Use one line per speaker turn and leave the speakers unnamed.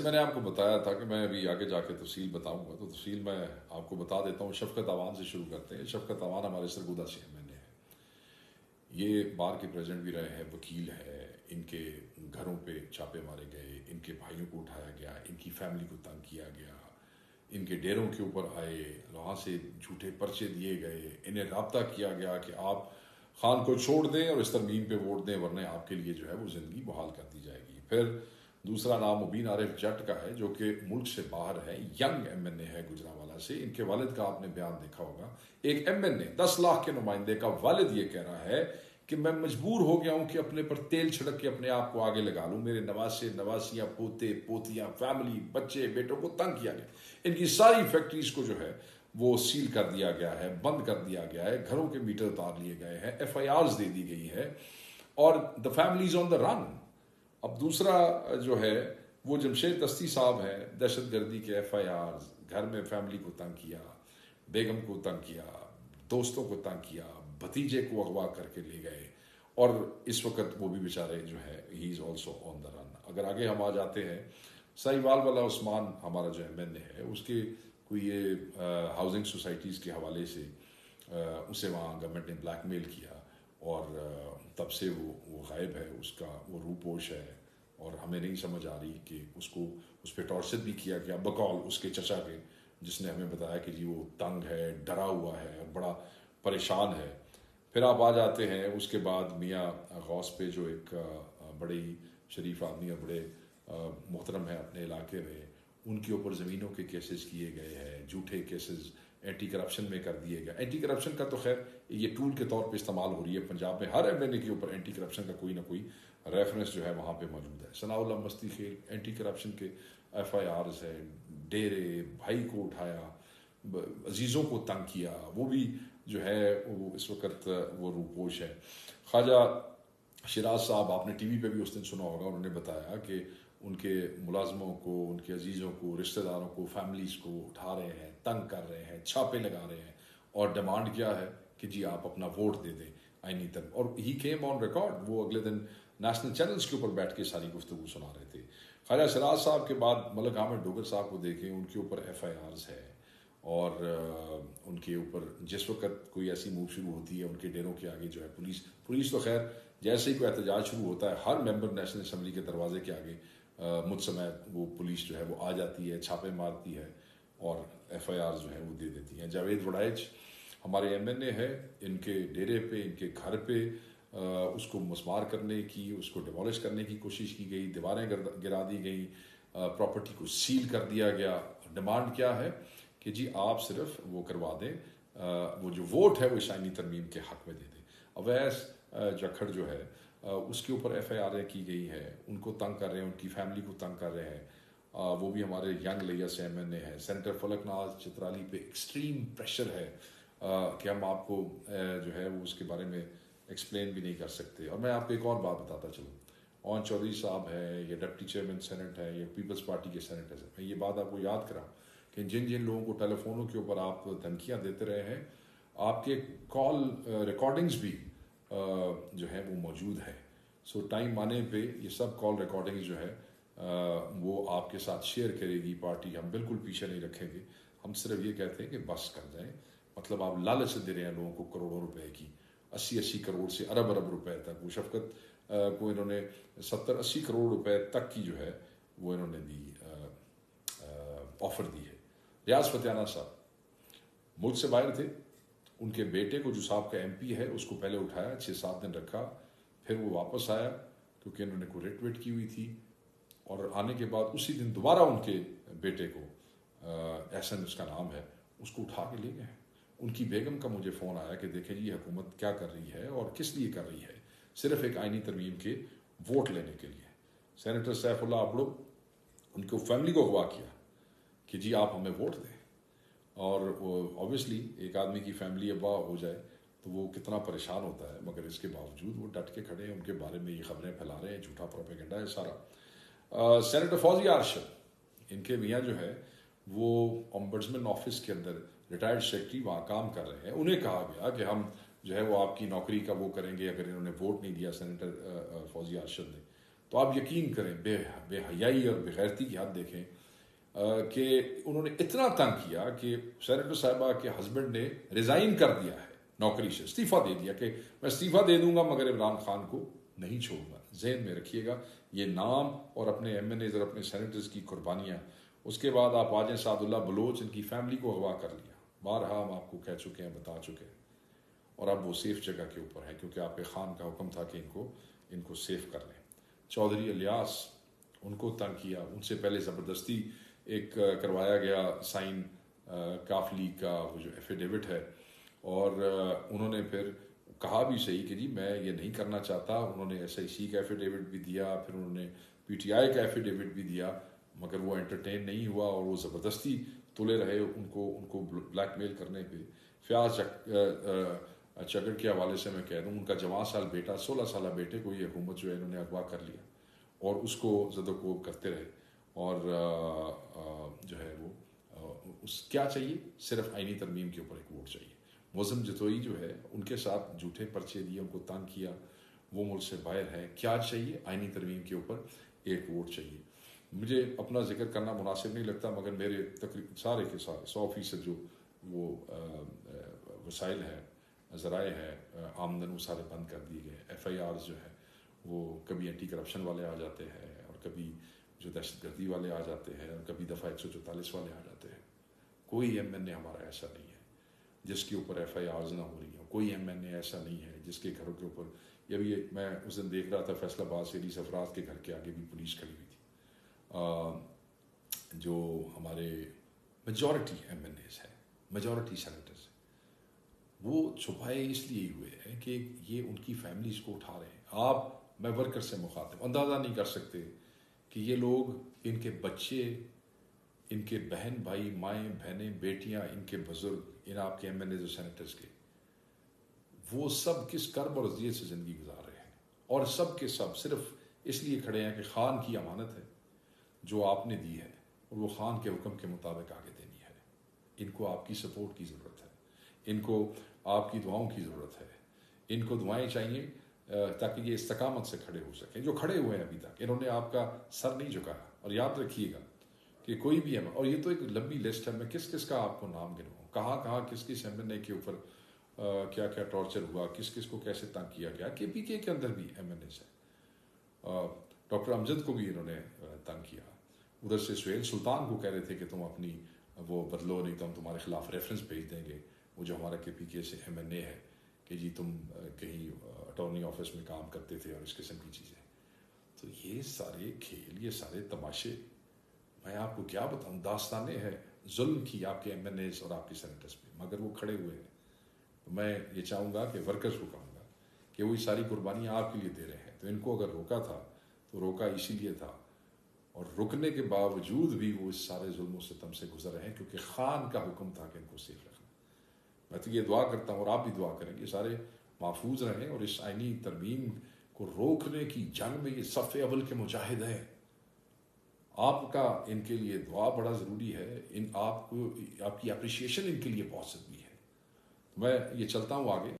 میں نے آپ کو بتایا تھا کہ میں ابھی آگے جا کے تفصیل بتاؤں گا، تو تفصیل میں آپ کو بتا دیتا ہوں۔ شفقت عوان سے شروع کرتے ہیں۔ شفقت عوان ہمارے سرگودہ سے ایم این اے ہے، یہ بار کے پریزیڈنٹ بھی رہے ہیں، وکیل ہے۔ ان کے گھروں پہ چھاپے مارے گئے، ان کے بھائیوں کو اٹھایا گیا، ان کی فیملی کو تنگ کیا گیا، ان کے ڈیروں کے اوپر آئے، وہاں سے جھوٹے پرچے دیے گئے، انہیں رابطہ کیا گیا کہ آپ خان کو چھوڑ دیں اور اس ترمیم پہ ووٹ دیں، ورنہ آپ کے لیے جو ہے وہ زندگی بحال کر دی جائے گی۔ پھر دوسرا نام مبین عارف جٹ کا ہے، جو کہ ملک سے باہر ہے، ینگ ایم این اے ہے گجرانوالہ سے۔ ان کے والد کا آپ نے بیان دیکھا ہوگا، ایک ایم این اے 10 لاکھ کے نمائندے کا والد یہ کہہ رہا ہے کہ میں مجبور ہو گیا ہوں کہ اپنے پر تیل چھڑک کے اپنے آپ کو آگے لگا لوں، میرے نواسے نواسیاں پوتے پوتیاں فیملی بچے بیٹوں کو تنگ کیا گیا، ان کی ساری فیکٹریز کو جو ہے وہ سیل کر دیا گیا ہے، بند کر دیا گیا ہے، گھروں کے میٹر اتار لیے گئے ہیں، ایف آئی آرز دے دی گئی ہے، اور دا فیملیز آن دا رن۔ اب دوسرا جو ہے وہ جمشید دستی صاحب ہیں، دہشت گردی کے ایف آئی آرز، گھر میں فیملی کو تنگ کیا، بیگم کو تنگ کیا، دوستوں کو تنگ کیا، بھتیجے کو اغوا کر کے لے گئے، اور اس وقت وہ بھی بیچارے جو ہے ہی از آلسو آن دا رن۔ اگر آگے ہم آ جاتے ہیں، ساہیوال والا عثمان ہمارا جو ایم این اے ہے، اس کے کوئی یہ ہاؤسنگ سوسائٹیز کے حوالے سے اسے وہاں گورنمنٹ نے بلیک میل کیا، اور تب سے وہ غائب ہے، اس کا وہ روپوش ہے، اور ہمیں نہیں سمجھ آ رہی کہ اس پہ ٹارچر بھی کیا گیا بقول اس کے چچا کے، جس نے ہمیں بتایا کہ جی وہ تنگ ہے، ڈرا ہوا ہے اور بڑا پریشان ہے۔ پھر آپ آ جاتے ہیں اس کے بعد میاں غوث پہ، جو ایک بڑے ہی شریف آدمی اور بڑے محترم ہیں اپنے علاقے میں، ان کے اوپر زمینوں کے کیسز کیے گئے ہیں، جھوٹے کیسز اینٹی کرپشن میں کر دیے گئے۔ اینٹی کرپشن کا تو خیر یہ ٹول کے طور پہ استعمال ہو رہی ہے پنجاب میں، ہر ایم این اے کے اوپر اینٹی کرپشن کا کوئی نہ کوئی ریفرنس جو ہے وہاں پہ موجود ہے۔ ثناء اللہ مستی خیل، اینٹی کرپشن کے ایف آئی آرز ہے، ڈیرے، بھائی کو اٹھایا، عزیزوں کو تنگ کیا، وہ بھی جو ہے وہ اس وقت وہ روپوش ہے۔ خواجہ شیراز صاحب، آپ نے ٹی وی پہ بھی اس دن سنا ہوگا، انہوں نے بتایا کہ ان کے ملازموں کو، ان کے عزیزوں کو، رشتہ داروں کو، فیملیز کو اٹھا رہے ہیں، تنگ کر رہے ہیں، چھاپے لگا رہے ہیں، اور ڈیمانڈ کیا ہے کہ جی آپ اپنا ووٹ دے دیں آئینی تک۔ اور ہی کیم آن ریکارڈ، وہ اگلے دن نیشنل چینلز کے اوپر بیٹھ کے ساری گفتگو سنا رہے تھے۔ خواجہ شیراز صاحب کے بعد ملک حامد ڈوگر صاحب کو دیکھیں، ان کے اوپر ایف آئی آرز ہے، اور ان کے اوپر جس وقت کوئی ایسی موو شروع ہوتی ہے، ان کے ڈیروں کے آگے جو ہے پولیس تو خیر جیسے ہی کوئی احتجاج شروع ہوتا ہے، ہر ممبر نیشنل اسمبلی کے دروازے کے آگے مجھ سمیت وہ پولیس جو ہے وہ آ جاتی ہے، چھاپے مارتی ہے، اور ایف آئی آر جو ہے وہ دے دیتی ہیں۔ جاوید وڑائچ ہمارے ایم این اے ہے، ان کے ڈیرے پہ، ان کے گھر پہ اس کو مسمار کرنے کی، اس کو ڈیمولش کرنے کی کوشش کی گئی، دیواریں گرا دی گئیں، پراپرٹی کو سیل کر دیا گیا۔ ڈیمانڈ کیا ہے کہ جی آپ صرف وہ کروا دیں، وہ جو ووٹ ہے وہ شائنی ترمیم کے حق میں دے دیں۔ اویس جکھڑ جو ہے اس کے اوپر ایف آئی آر کی گئی ہے، ان کو تنگ کر رہے ہیں، ان کی فیملی کو تنگ کر رہے ہیں، وہ بھی ہمارے ینگ لیا سے ایم این اے ہے۔ سینٹر فلک ناز چترالی پہ ایکسٹریم پریشر ہے کہ ہم آپ کو جو ہے وہ اس کے بارے میں ایکسپلین بھی نہیں کر سکتے۔ اور میں آپ کو ایک اور بات بتاتا چلوں، اون چودھری صاحب ہے، یا ڈپٹی چیئرمین سینٹ ہے، یا پیپلز پارٹی کے سینیٹر ہیں، میں یہ بات آپ کو یاد کراؤں کہ جن لوگوں کو ٹیلی فونوں کے اوپر آپ دھمکیاں دیتے رہے ہیں، آپ کے کال ریکارڈنگز بھی جو ہے وہ موجود ہے۔ سو ٹائم آنے پہ یہ سب کال ریکارڈنگ جو ہے وہ آپ کے ساتھ شیئر کرے گی پارٹی، ہم بالکل پیچھے نہیں رکھیں گے۔ ہم صرف یہ کہتے ہیں کہ بس کر جائیں، مطلب آپ لالچ دے رہے ہیں لوگوں کو کروڑوں روپے کی، 80 کروڑ سے ارب روپے تک۔ وہ شفقت کو انہوں نے 70-80 کروڑ روپے تک کی جو ہے وہ انہوں نے دی، آفر دی ہے۔ ریاض فتیانہ صاحب ملک سے باہر تھے، ان کے بیٹے کو جو صاحب کا ایم پی ہے اس کو پہلے اٹھایا، 6-7 دن رکھا، پھر وہ واپس آیا کیونکہ انہوں نے کوئی ریٹ ویٹ کی ہوئی تھی، اور آنے کے بعد اسی دن دوبارہ ان کے بیٹے کو، احسن اس کا نام ہے، اس کو اٹھا کے لے گئے۔ ان کی بیگم کا مجھے فون آیا کہ دیکھیں جی حکومت کیا کر رہی ہے اور کس لیے کر رہی ہے، صرف ایک آئینی ترمیم کے ووٹ لینے کے لیے۔ سینیٹر سیف اللہ ابڑو، ان کو فیملی کو اغوا کیا کہ جی آپ ہمیں ووٹ دیں، اور اوبیسلی ایک آدمی کی فیملی اغوا ہو جائے تو وہ کتنا پریشان ہوتا ہے، مگر اس کے باوجود وہ ڈٹ کے کھڑے ہیں، ان کے بارے میں یہ خبریں پھیلا رہے ہیں، جھوٹا پروپیگنڈا ہے سارا۔ سینیٹر فوزیہ ارشد، ان کے میاں جو ہے وہ امبڈسمن آفس کے اندر ریٹائرڈ سیکرٹری وہاں کام کر رہے ہیں، انہیں کہا گیا کہ ہم جو ہے وہ آپ کی نوکری کا وہ کریں گے اگر انہوں نے ووٹ نہیں دیا سینیٹر فوزیہ ارشد نے۔ تو آپ یقین کریں بے حیائی اور بے غیرتی کی حد دیکھیں کہ انہوں نے اتنا تنگ کیا کہ سینیٹر صاحبہ کے ہسبینڈ نے ریزائن کر دیا ہے نوکری سے، استعفیٰ دے دیا کہ میں استعفیٰ دے دوں گا مگر عمران خان کو نہیں چھوڑوں گا۔ ذہن میں رکھیے گا یہ نام اور اپنے ایم این ایز اور اپنے سینیٹرز کی قربانیاں۔ اس کے بعد آپ آ جائیں سعد اللہ بلوچ، ان کی فیملی کو اغوا کر لیا، بارہا ہم آپ کو کہہ چکے ہیں، بتا چکے ہیں، اور اب وہ سیف جگہ کے اوپر ہے کیونکہ آپ کے خان کا حکم تھا کہ ان کو سیف کر لیں۔ چودھری الیاس، ان کو تنگ کیا، ان سے پہلے زبردستی ایک کروایا گیا سائن کافلی کا وہ جو ایفیڈیوٹ ہے، اور انہوں نے پھر کہا بھی صحیح کہ جی میں یہ نہیں کرنا چاہتا۔ انہوں نے ایس آئی سی کا ایفیڈیوٹ بھی دیا، پھر انہوں نے پی ٹی آئی کا ایفیڈیوٹ بھی دیا، مگر وہ انٹرٹین نہیں ہوا اور وہ زبردستی تلے رہے ان کو بلیک میل کرنے پہ۔ فیاض چگر کے حوالے سے میں کہہ دوں، ان کا جوان سال بیٹا، 16 سالہ بیٹے کو یہ حکومت جو ہے انہوں نے اغوا کر لیا اور اس کو زد و کوب کرتے رہے، اور جو ہے وہ اس کیا چاہیے، صرف آئینی ترمیم کے اوپر ایک ووٹ چاہیے۔ معظم جتوئی جو ہے ان کے ساتھ جھوٹے پرچے دیے، ان کو تنگ کیا، وہ ملک سے باہر ہے۔ کیا چاہیے؟ آئینی ترمیم کے اوپر ایک ووٹ چاہیے۔ مجھے اپنا ذکر کرنا مناسب نہیں لگتا مگر میرے تقریباً سارے کے سارے 100% جو وہ وسائل ہیں، ذرائع ہیں آمدن، وہ سارے بند کر دیے گئے۔ ایف آئی آرز جو ہے وہ کبھی اینٹی کرپشن والے آ جاتے ہیں اور کبھی جو دہشت گردی والے آ جاتے ہیں اور کبھی دفعہ 144 والے آ جاتے ہیں۔ کوئی ایم این اے ہمارا ایسا نہیں ہے جس کے اوپر ایف آئی آرز نہ ہو رہی ہوں، کوئی ایم این اے ایسا نہیں ہے جس کے گھروں کے اوپر، یہ بھی میں اس دن دیکھ رہا تھا فیصل آباد سے علی سفراز کے گھر کے آگے بھی پولیس کھڑی ہوئی تھی۔ جو ہمارے میجورٹی ایم این ایز ہیں، میجورٹی سینیٹرز ہیں، وہ چھپائے اس لیے ہوئے ہیں کہ یہ ان کی فیملیز کو اٹھا رہے ہیں۔ میں ورکر سے مخاطب، اندازہ نہیں کر سکتے کہ یہ لوگ، ان کے بچے، ان کے بہن بھائی، مائیں بہنیں، بیٹیاں، ان کے بزرگ، ان آپ کے ایم این ایز اور سینیٹرز کے، وہ سب کس کرب اور اذیت سے زندگی گزار رہے ہیں، اور سب کے سب صرف اس لیے کھڑے ہیں کہ خان کی امانت ہے جو آپ نے دی ہے اور وہ خان کے حکم کے مطابق آگے دینی ہے۔ ان کو آپ کی سپورٹ کی ضرورت ہے، ان کو آپ کی دعاؤں کی ضرورت ہے، ان کو دعائیں چاہیے تاکہ یہ استقامت سے کھڑے ہو سکیں۔ جو کھڑے ہوئے ہیں ابھی تک، انہوں نے آپ کا سر نہیں جھکایا، اور یاد رکھیے گا کہ کوئی بھی ایم، اور یہ تو ایک لمبی لسٹ ہے، میں کس کس کا آپ کو نام گنواؤں، کہاں کہاں کس کس ایم این اے کے اوپر کیا کیا ٹارچر ہوا، کس کس کو کیسے تنگ کیا گیا۔ کے پی کے اندر بھی ایم این ایز ہے، ڈاکٹر امجد کو بھی انہوں نے تنگ کیا، ادھر سے سہیل سلطان کو کہہ رہے تھے کہ تم اپنی وہ بدلو نہیں تو ہم تمہارے خلاف ریفرنس بھیج دیں گے، وہ جو ہمارا کے پی کے سے ایم این اے ہے، کہ جی تم کہیں اٹارنی آفس میں کام کرتے تھے اور اس قسم کی چیزیں۔ تو یہ سارے کھیل، یہ سارے تماشے، میں آپ کو کیا بتاؤں، داستانیں ہیں ظلم کی آپ کے ایم این ایز اور آپ کے سینیٹرز پہ، مگر وہ کھڑے ہوئے ہیں۔ میں یہ چاہوں گا کہ ورکرز کو کہوں گا کہ وہ ساری قربانیاں آپ کے لیے دے رہے ہیں، تو ان کو اگر روکا تھا تو روکا اسی لیے تھا، اور رکنے کے باوجود بھی وہ اس سارے ظلم و ستم سے گزر رہے ہیں کیونکہ خان کا حکم تھا کہ ان کو سیف رکھنا۔ میں تو یہ دعا کرتا ہوں اور آپ بھی دعا کریں کہ سارے محفوظ رہیں، اور اس آئینی ترمیم کو روکنے کی جنگ میں یہ صف اول کے مجاہد ہیں۔ آپ کا ان کے لیے دعا بڑا ضروری ہے، آپ کی اپریشیشن ان کے لیے بہت ضروری ہے۔ میں یہ چلتا ہوں آگے۔